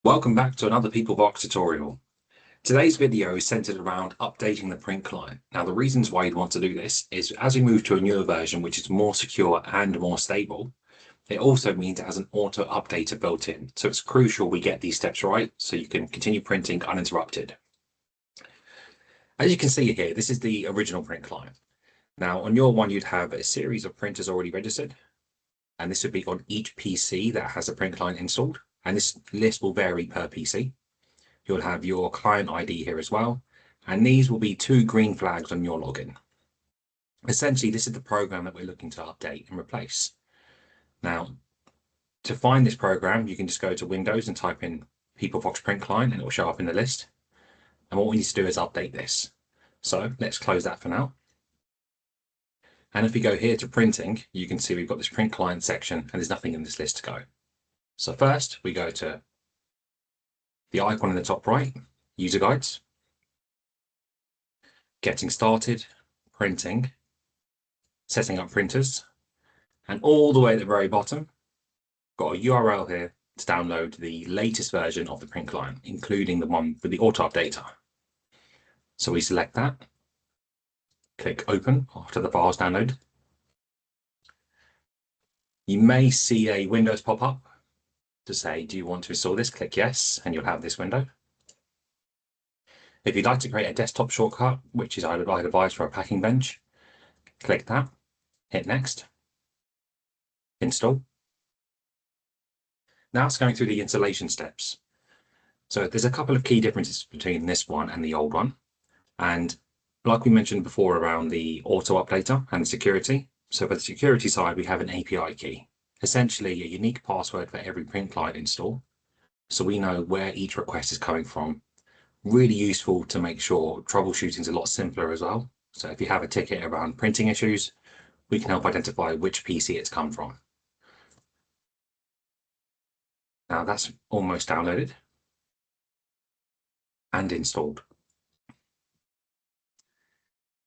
Welcome back to another Peoplevox tutorial. Today's video is centered around updating the print client. Now, the reasons why you'd want to do this is as we move to a newer version, which is more secure and more stable, it also means it has an auto updater built in. So it's crucial we get these steps right so you can continue printing uninterrupted. As you can see here, this is the original print client. Now, on your one, you'd have a series of printers already registered, and this would be on each PC that has a print client installed. And this list will vary per PC. You'll have your client ID here as well. And these will be two green flags on your login. Essentially, this is the program that we're looking to update and replace. Now, to find this program, you can just go to Windows and type in Peoplevox Print Client and it will show up in the list. And what we need to do is update this. So let's close that for now. And if we go here to printing, you can see we've got this print client section and there's nothing in this list to go. So first we go to the icon in the top right, user guides, getting started, printing, setting up printers, and all the way at the very bottom, got a URL here to download the latest version of the print client, including the one with the auto updater. So we select that, click open after the file's downloaded. You may see a Windows pop up to say, do you want to install this? Click yes, and you'll have this window. If you'd like to create a desktop shortcut, which is I'd advise for a packing bench, click that, hit next, install. Now it's going through the installation steps. So there's a couple of key differences between this one and the old one. And like we mentioned before around the auto updater and the security. So for the security side, we have an API key, essentially a unique password for every print client install. So we know where each request is coming from. Really useful to make sure troubleshooting is a lot simpler as well. So if you have a ticket around printing issues, we can help identify which PC it's come from. Now that's almost downloaded and installed.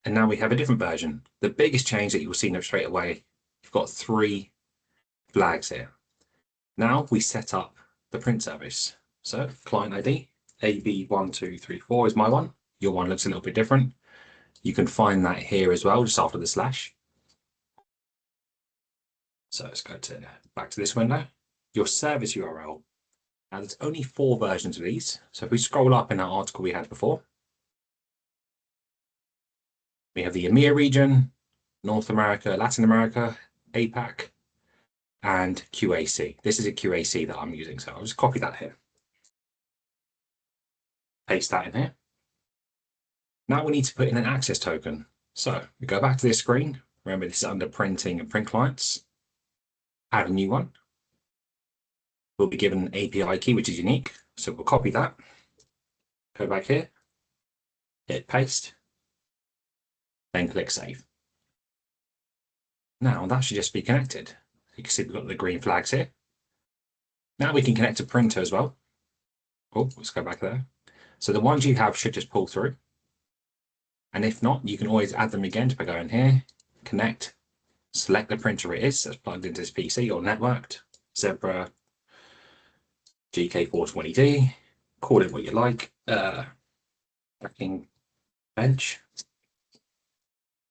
And now we have a different version. The biggest change that you will see straight away, you've got three flags here. Now we set up the print service. So client ID, AB1234 is my one. Your one looks a little bit different. You can find that here as well, just after the slash. So let's go back to this window. Your service URL. Now there's only 4 versions of these. So if we scroll up in our article we had before, we have the EMEA region, North America, Latin America, APAC, and QAC. This is a QAC that I'm using, so I'll just copy that here. Paste that in here. Now we need to put in an access token. So we go back to this screen. Remember, this is under printing and print clients. Add a new one. We'll be given an API key, which is unique. So we'll copy that. Go back here, hit paste, then click save. Now that should just be connected. You can see we've got the green flags here. Now we can connect a printer as well. Oh, let's go back there. So the ones you have should just pull through. And if not, you can always add them again by going here, connect, select the printer it is that's plugged into this PC or networked, Zebra GK420D, call it what you like, packing bench.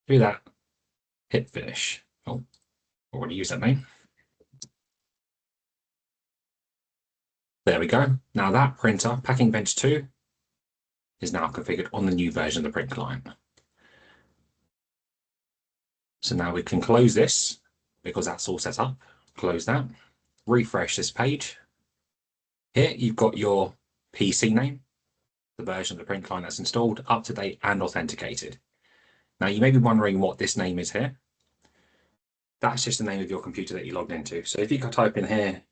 Do that, hit finish. Oh, already used that name. There we go. Now that printer, Packing Bench 2, is now configured on the new version of the print client. So now we can close this because that's all set up. Close that, refresh this page. Here you've got your PC name, the version of the print client that's installed, up to date and authenticated. Now you may be wondering what this name is here. That's just the name of your computer that you logged into. So if you can type in here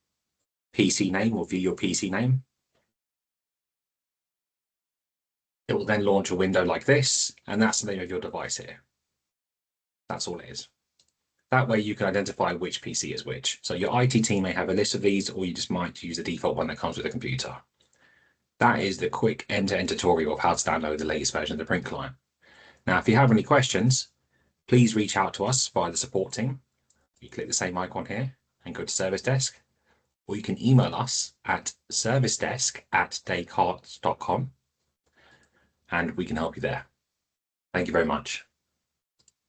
PC name or view your PC name, it will then launch a window like this, and that's the name of your device here. That's all it is. That way you can identify which PC is which. So your IT team may have a list of these, or you just might use the default one that comes with the computer. That is the quick end-to-end tutorial of how to download the latest version of the print client. Now, if you have any questions, please reach out to us via the support team. You click the same icon here and go to service desk, or you can email us at servicedesk@descartes.com and we can help you there. Thank you very much.